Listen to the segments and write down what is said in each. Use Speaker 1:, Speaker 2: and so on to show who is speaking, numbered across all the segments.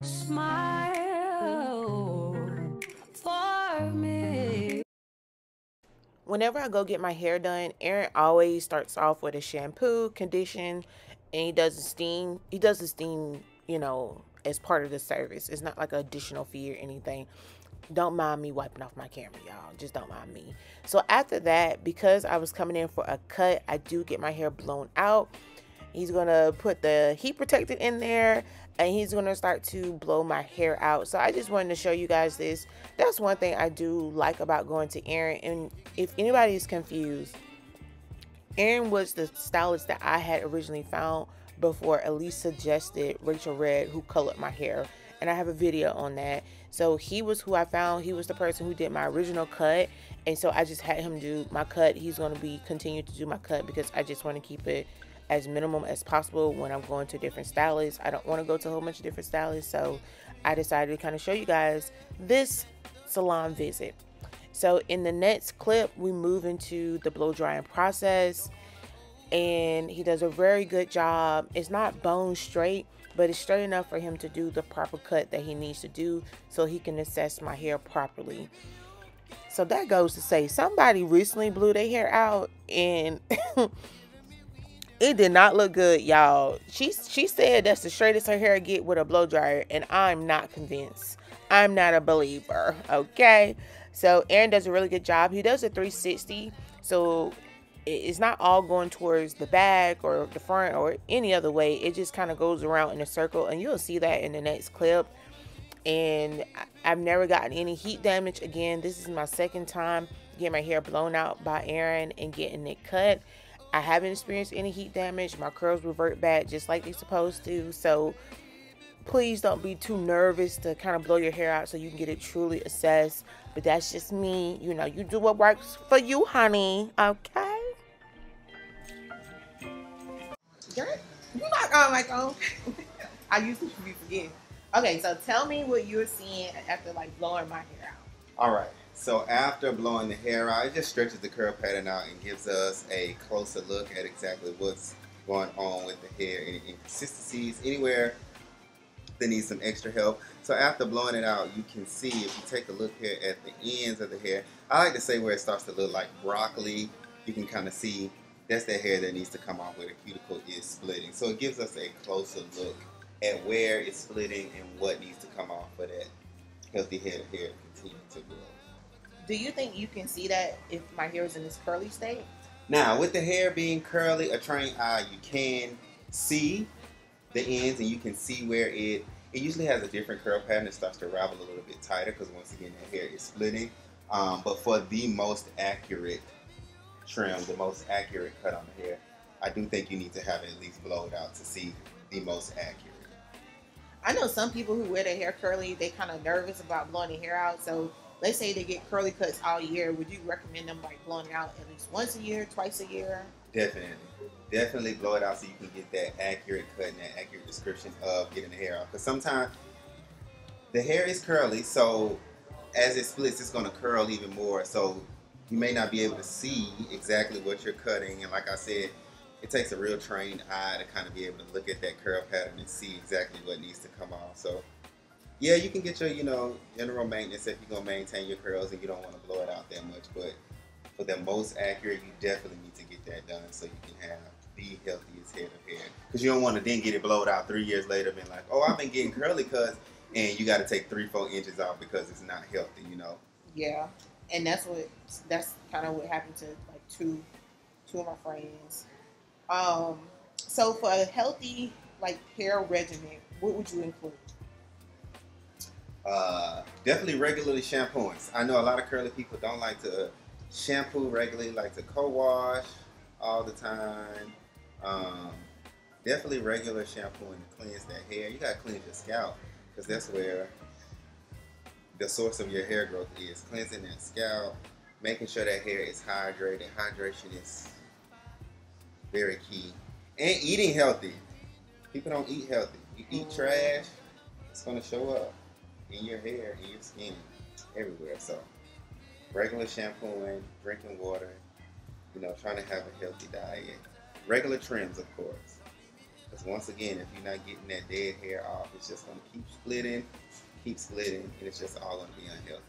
Speaker 1: Smile for me.
Speaker 2: Whenever I go get my hair done, Aaron always starts off with a shampoo, condition, and he does the steam. He does the steam, as part of the service. It's not like an additional fee or anything. Don't mind me wiping off my camera, y'all. Just don't mind me. So after that, because I was coming in for a cut, I do get my hair blown out. He's gonna put the heat protectant in there, and he's gonna start to blow my hair out. So I just wanted to show you guys this. That's one thing I do like about going to Aaron. And if anybody is confused, Aaron was the stylist that I had originally found before Elise suggested Rachel Red, who colored my hair, and I have a video on that. So he was who I found. He was the person who did my original cut, and so I just had him do my cut. He's going to be continue to do my cut because I just want to keep it as minimum as possible when I'm going to different stylists. I don't want to go to a whole bunch of different stylists, so I decided to kind of show you guys this salon visit. So in the next clip, we move into the blow drying process, and he does a very good job. It's not bone straight, but it's straight enough for him to do the proper cut that he needs to do so he can assess my hair properly. So that goes to say somebody recently blew their hair out, and it did not look good, y'all. She said that's the straightest her hair get with a blow dryer, and I'm not convinced. I'm not a believer, okay? So Aaron does a really good job. He does a 360, so it's not all going towards the back or the front or any other way. It just kind of goes around in a circle, and you'll see that in the next clip. And I've never gotten any heat damage. Again, this is my second time getting my hair blown out by Aaron and getting it cut. I haven't experienced any heat damage. My curls revert back just like they're supposed to. So please don't be too nervous to kind of blow your hair out so you can get it truly assessed. But that's just me. You know, you do what works for you, honey. Okay? Girl, you not on my phone. I usually be forgetting. Okay, so tell me what you're seeing after like blowing my hair out.
Speaker 3: All right. So after blowing the hair out, it just stretches the curl pattern out and gives us a closer look at exactly what's going on with the hair, any inconsistencies, anywhere that needs some extra help. So after blowing it out, you can see, if you take a look here at the ends of the hair, I like to say where it starts to look like broccoli, you can kind of see that's the hair that needs to come off where the cuticle is splitting. So it gives us a closer look at where it's splitting and what needs to come off for that healthy hair continue to grow.
Speaker 2: Do you think you can see that if my hair is in this curly state?
Speaker 3: Now, with the hair being curly, a trained eye, you can see the ends and you can see where it usually has a different curl pattern. It starts to ravel a little bit tighter because once again, the hair is splitting. But for the most accurate trim, the most accurate cut on the hair, I do think you need to have it at least blowed out to see the most accurate.
Speaker 2: I know some people who wear their hair curly, they kind of nervous about blowing their hair out. So let's say they get curly cuts all year. Would you recommend them like blowing it out at least once a year, twice a year?
Speaker 3: Definitely blow it out so you can get that accurate cut and that accurate description of getting the hair out. Because sometimes the hair is curly, so as it splits, it's going to curl even more. So you may not be able to see exactly what you're cutting. And like I said, it takes a real trained eye to kind of be able to look at that curl pattern and see exactly what needs to come off. So yeah, you can get your, general maintenance if you're going to maintain your curls and you don't want to blow it out that much. But for the most accurate, you definitely need to get that done so you can have the healthiest head of hair. Because you don't want to then get it blowed out 3 years later being like, oh, I've been getting curly cuts, and you got to take 3-4 inches off because it's not healthy.
Speaker 2: Yeah, and that's kind of what happened to like two of my friends. So for a healthy like hair regimen, what would you include?
Speaker 3: Definitely regularly shampooing. I know a lot of curly people don't like to shampoo regularly, like to co-wash all the time. Definitely regular shampooing to cleanse that hair. You gotta cleanse your scalp because that's where the source of your hair growth is. Cleansing that scalp, making sure that hair is hydrated. Hydration is very key. And eating healthy. People don't eat healthy. You eat trash, it's gonna show up in your hair, in your skin, everywhere. So regular shampooing, drinking water, trying to have a healthy diet. Regular trims, of course. Because once again, if you're not getting that dead hair off, it's just going to keep splitting, and it's just all going to be unhealthy.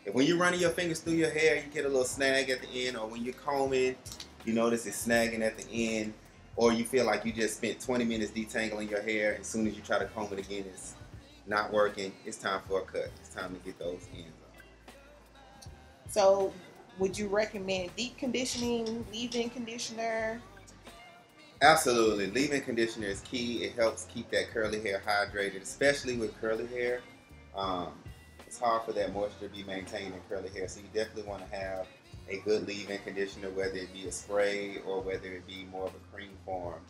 Speaker 3: If when you're running your fingers through your hair, you get a little snag at the end, or when you're combing, you notice it's snagging at the end, or you feel like you just spent 20 minutes detangling your hair, and as soon as you try to comb it again, it's not working, it's time for a cut. It's time to get those ends off.
Speaker 2: So, would you recommend deep conditioning, leave-in conditioner?
Speaker 3: Absolutely. Leave-in conditioner is key. It helps keep that curly hair hydrated, especially with curly hair. It's hard for that moisture to be maintained in curly hair, so you definitely want to have a good leave-in conditioner, whether it be a spray or whether it be more of a cream form.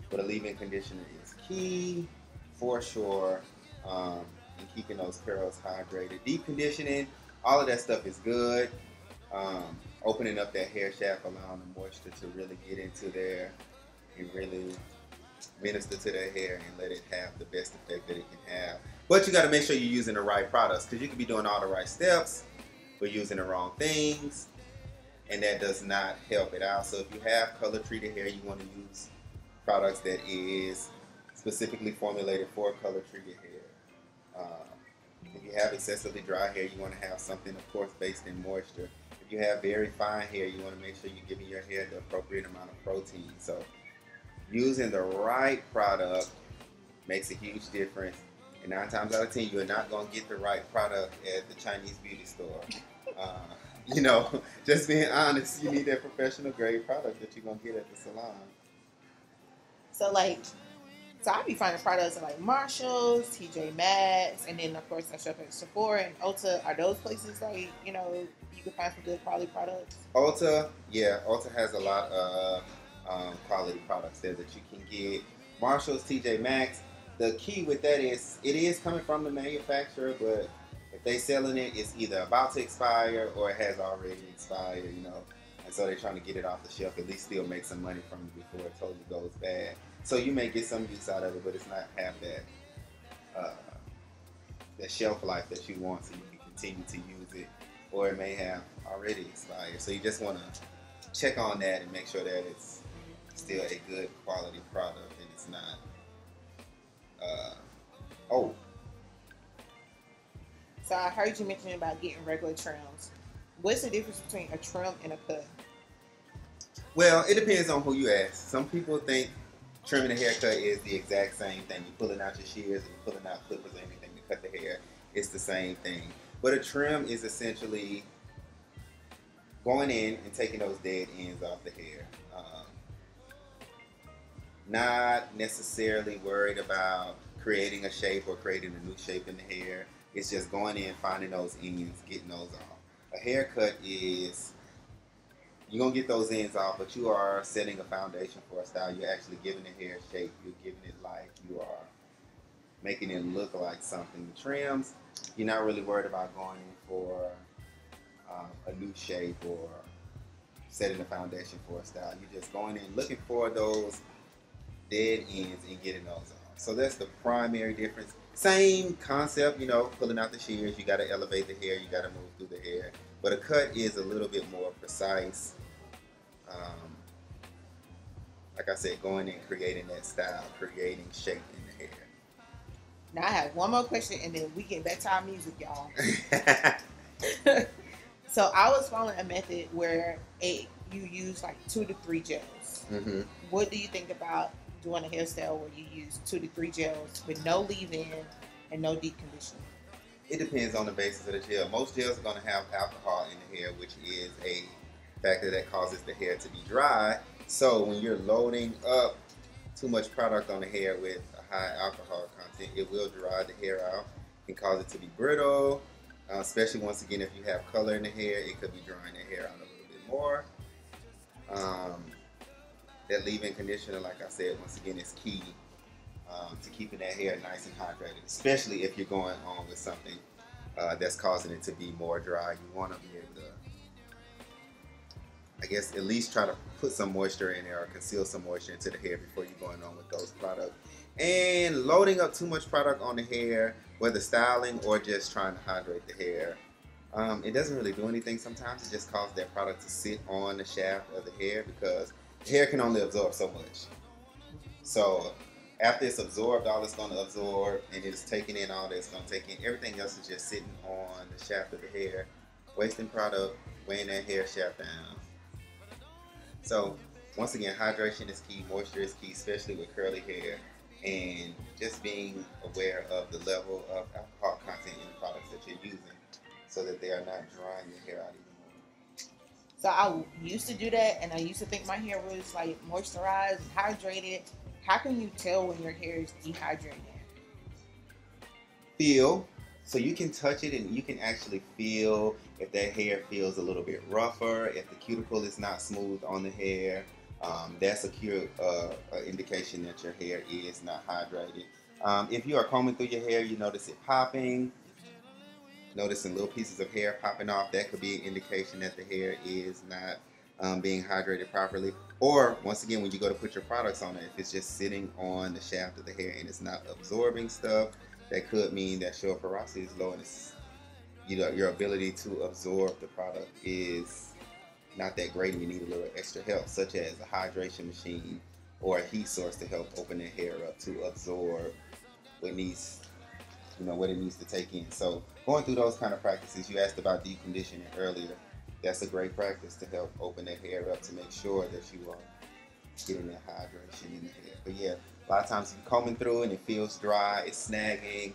Speaker 3: But a leave-in conditioner is key for sure in keeping those curls hydrated. Deep conditioning, all of that stuff is good. Opening up that hair shaft, allowing the moisture to really get into there and really minister to their hair and let it have the best effect that it can have. But you got to make sure you're using the right products, because you can be doing all the right steps but using the wrong things, and that does not help it out. So if you have color treated hair, you want to use products that is specifically formulated for color treated hair. If you have excessively dry hair, you want to have something, of course, based in moisture. If you have very fine hair, you want to make sure you're giving your hair the appropriate amount of protein. So using the right product makes a huge difference. And 9 times out of 10, you're not going to get the right product at the Chinese beauty store. You know, just being honest, you need that professional grade product that you're going to get at the salon.
Speaker 2: So, I be finding products in like Marshalls, TJ Maxx, and then of course I shop at Sephora and Ulta. Are those places like, you can find some good quality products?
Speaker 3: Ulta has a lot of quality products there that you can get. Marshalls, TJ Maxx. The key with that is it is coming from the manufacturer, but if they selling it, it's either about to expire or it has already expired, and so they're trying to get it off the shelf, at least still make some money from it before it totally goes bad. So you may get some use out of it, but it's not have that shelf life that you want, so you can continue to use it, or it may have already expired. So you just want to check on that and make sure that it's still a good quality product and it's not
Speaker 2: So I heard you mention about getting regular trims. What's the difference between a trim and a cut?
Speaker 3: Well, it depends on who you ask. Some people think trimming a haircut is the exact same thing. You're pulling out your shears and you're pulling out clippers or anything to cut the hair. It's the same thing. But a trim is essentially going in and taking those dead ends off the hair. Not necessarily worried about creating a shape or creating a new shape in the hair. It's just going in, finding those ends, getting those off. A haircut is, you're going to get those ends off, but you are setting a foundation for a style. You're actually giving the hair shape. You're giving it life. You are making it look like something. The trims, you're not really worried about going in for a new shape or setting a foundation for a style. You're just going in looking for those dead ends and getting those off. So that's the primary difference. Same concept, pulling out the shears. You got to elevate the hair. You got to move through the hair. But a cut is a little bit more precise. Like I said, going in, creating that style, creating shape in the hair.
Speaker 2: Now I have one more question, and then we get back to our music, y'all. So I was following a method where you use like 2 to 3 gels.
Speaker 3: Mm-hmm.
Speaker 2: What do you think about doing a hairstyle where you use 2 to 3 gels with no leave-in and no deep conditioning?
Speaker 3: It depends on the basis of the gel. Most gels are going to have alcohol in the hair, which is a factor that causes the hair to be dry. So when you're loading up too much product on the hair with a high alcohol content, it will dry the hair out and cause it to be brittle. Especially once again, if you have color in the hair, it could be drying the hair out a little bit more. That leave-in conditioner, like I said, once again, is key to keeping that hair nice and hydrated, especially if you're going on with something that's causing it to be more dry. You want to be able to, I guess, at least try to put some moisture in there or conceal some moisture into the hair before you're going on with those products. And loading up too much product on the hair, whether styling or just trying to hydrate the hair, it doesn't really do anything. Sometimes it just causes that product to sit on the shaft of the hair because the hair can only absorb so much. So After it's absorbed, all it's going to absorb, and it's taking in all that it's going to take in. Everything else is just sitting on the shaft of the hair, wasting product, weighing that hair shaft down. So once again, hydration is key, moisture is key, especially with curly hair, and just being aware of the level of alcohol content in the products that you're using so that they are not drying your hair out even more.
Speaker 2: So I used to do that, and I used to think my hair was like moisturized and hydrated. How can you tell when your hair is dehydrated?
Speaker 3: Feel. So you can touch it and you can actually feel if that hair feels a little bit rougher, if the cuticle is not smooth on the hair. That's a indication that your hair is not hydrated. If you are combing through your hair, you notice it popping, noticing little pieces of hair popping off, that could be an indication that the hair is not being hydrated properly. Or once again, when you go to put your products on it, if it's just sitting on the shaft of the hair and it's not absorbing stuff, that could mean that your porosity is low and it's, your ability to absorb the product is not that great and you need a little extra help, such as a hydration machine or a heat source to help open the hair up to absorb what needs, what it needs to take in. So going through those kind of practices, you asked about deep conditioning earlier. That's a great practice to help open the hair up to make sure that you are getting that hydration in the hair. But yeah, a lot of times if you're combing through and it feels dry, it's snagging,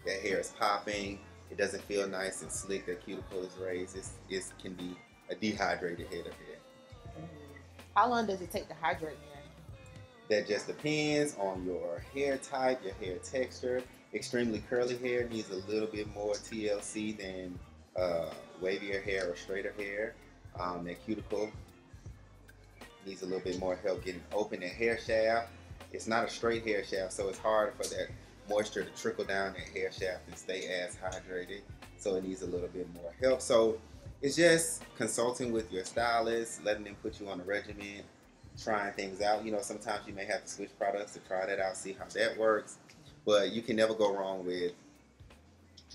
Speaker 3: that hair is popping, it doesn't feel nice and slick, that cuticle is raised, it can be a dehydrated head of hair.
Speaker 2: How long does it take to hydrate hair?
Speaker 3: That just depends on your hair type, your hair texture. Extremely curly hair needs a little bit more TLC than wavier hair or straighter hair. That cuticle needs a little bit more help getting open. The hair shaft, it's not a straight hair shaft, so it's hard for that moisture to trickle down that hair shaft and stay as hydrated. So it needs a little bit more help. So it's just consulting with your stylist, letting them put you on a regimen, trying things out. Sometimes you may have to switch products to try that out, see how that works. But you can never go wrong with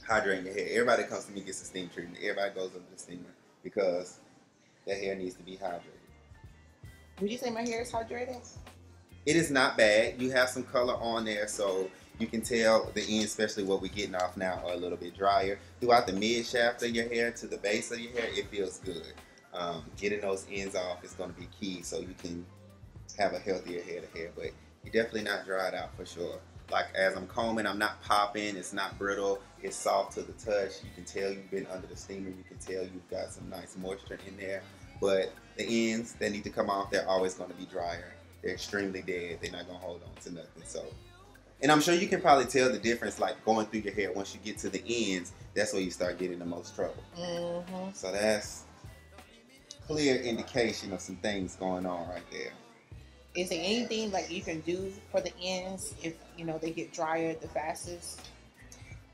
Speaker 3: hydrating your hair. Everybody comes to me gets a steam treatment. Everybody goes under the steamer because their hair needs to be hydrated.
Speaker 2: Would you say my hair is hydrated?
Speaker 3: It is not bad. You have some color on there, so you can tell the ends, especially what we're getting off now, are a little bit drier. Throughout the mid shaft of your hair to the base of your hair, it feels good. Getting those ends off is going to be key so you can have a healthier head of hair, but you're definitely not dried out for sure. Like as I'm combing, I'm not popping, it's not brittle, it's soft to the touch. You can tell you've been under the steamer, you can tell you've got some nice moisture in there, but the ends that need to come off, they're always going to be drier. They're extremely dead, they're not going to hold on to nothing. So, and I'm sure you can probably tell the difference, like going through your hair. Once you get to the ends, that's where you start getting the most trouble.
Speaker 2: Mm-hmm.
Speaker 3: So that's clear indication of some things going on right there.
Speaker 2: Is there anything like you can do for the ends if they get drier the fastest?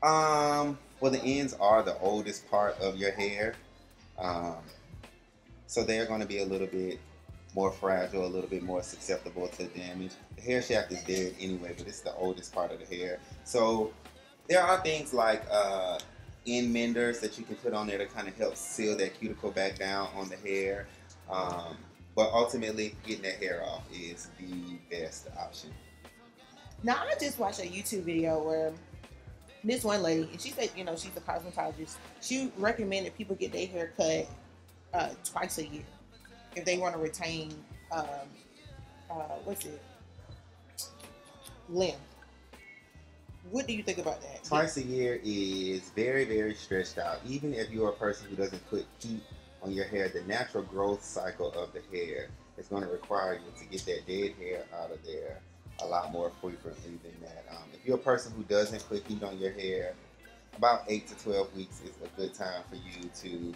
Speaker 3: Well, the ends are the oldest part of your hair, so they're going to be a little bit more fragile, a little bit more susceptible to damage. The hair shaft is dead anyway, but it's the oldest part of the hair. So there are things like end menders that you can put on there to kind of help seal that cuticle back down on the hair. But ultimately, getting that hair off is the best option.
Speaker 2: Now, I just watched a YouTube video where this one lady, and she said, she's a cosmetologist. She recommended people get their hair cut twice a year if they want to retain, length. What do you think about that?
Speaker 3: Twice a year is very, very stretched out. Even if you're a person who doesn't put heat on your hair, the natural growth cycle of the hair is going to require you to get that dead hair out of there a lot more frequently than that. If you're a person who doesn't put heat on your hair, about 8 to 12 weeks is a good time for you to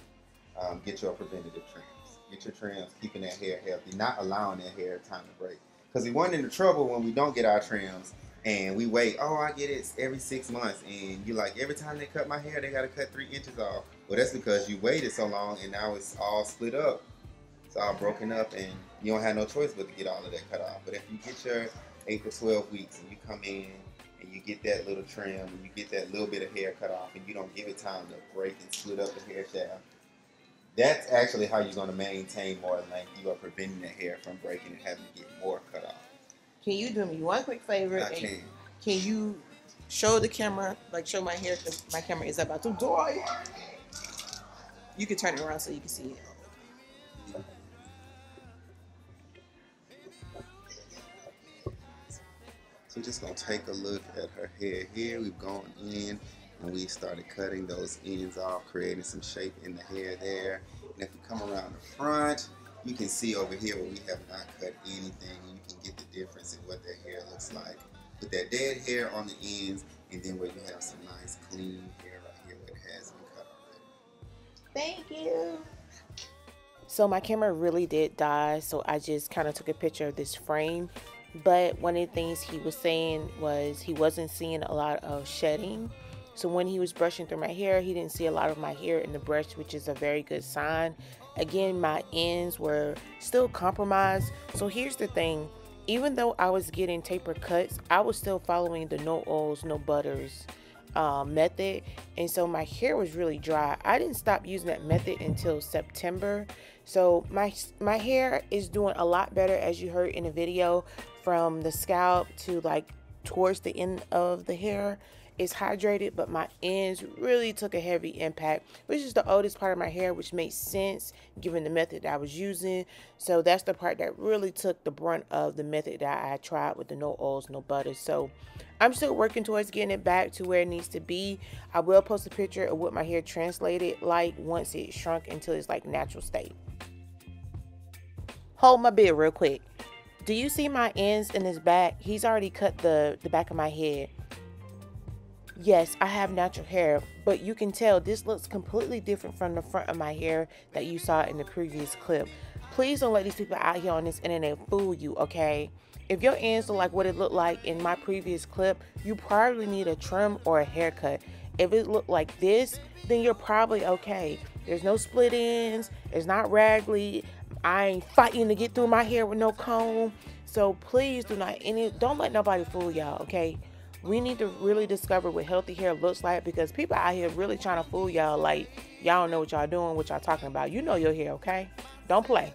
Speaker 3: get your preventative trims. Get your trims, keeping that hair healthy, not allowing that hair time to break. Because we run into trouble when we don't get our trims and we wait, I get it every 6 months. And you're like, every time they cut my hair, they got to cut 3 inches off. Well, that's because you waited so long and now it's all split up. It's all broken up and you don't have no choice but to get all of that cut off. But if you get your 8 to 12 weeks and you come in and you get that little trim and you get that little bit of hair cut off and you don't give it time to break and split up the hair shaft, that's actually how you're going to maintain more length. You are preventing the hair from breaking and having to get more cut off.
Speaker 2: Can you do me one quick favor?
Speaker 3: I can.
Speaker 2: Can you show the camera, like show my hair, because my camera is about to die. You can turn it around so you can see it.
Speaker 3: So we're just gonna take a look at her hair here. We've gone in and we started cutting those ends off, creating some shape in the hair there. And if we come around the front, you can see over here where we have not cut anything. You can get the difference in what that hair looks like. With that dead hair on the ends, and then where you have some nice clean hair right here where it has been cut already.
Speaker 2: Thank you. So my camera really did die, so I just kind of took a picture of this frame. But one of the things he was saying was he wasn't seeing a lot of shedding. So when he was brushing through my hair, he didn't see a lot of my hair in the brush, which is a very good sign. Again, my ends were still compromised. So here's the thing. Even though I was getting taper cuts, I was still following the no oils, no butters method. And so my hair was really dry. I didn't stop using that method until September. So my hair is doing a lot better, as you heard in the video, from the scalp to like towards the end of the hair. It's hydrated, but my ends really took a heavy impact, which is the oldest part of my hair, which makes sense given the method that I was using. So that's the part that really took the brunt of the method that I tried with the no oils, no butters. So I'm still working towards getting it back to where it needs to be. I will post a picture of what my hair translated like once it shrunk until it's like natural state. Hold my beard real quick. Do you see my ends in his back? He's already cut the back of my head. Yes, I have natural hair, but you can tell this looks completely different from the front of my hair that you saw in the previous clip. Please don't let these people out here on this internet fool you, okay? If your ends look like what it looked like in my previous clip, you probably need a trim or a haircut. If it looked like this, then you're probably okay. There's no split ends, it's not raggedy. I ain't fighting to get through my hair with no comb. So please don't let nobody fool y'all, okay? We need to really discover what healthy hair looks like, because people out here really trying to fool y'all like y'all don't know what y'all doing, what y'all talking about. You know your hair, okay? Don't play.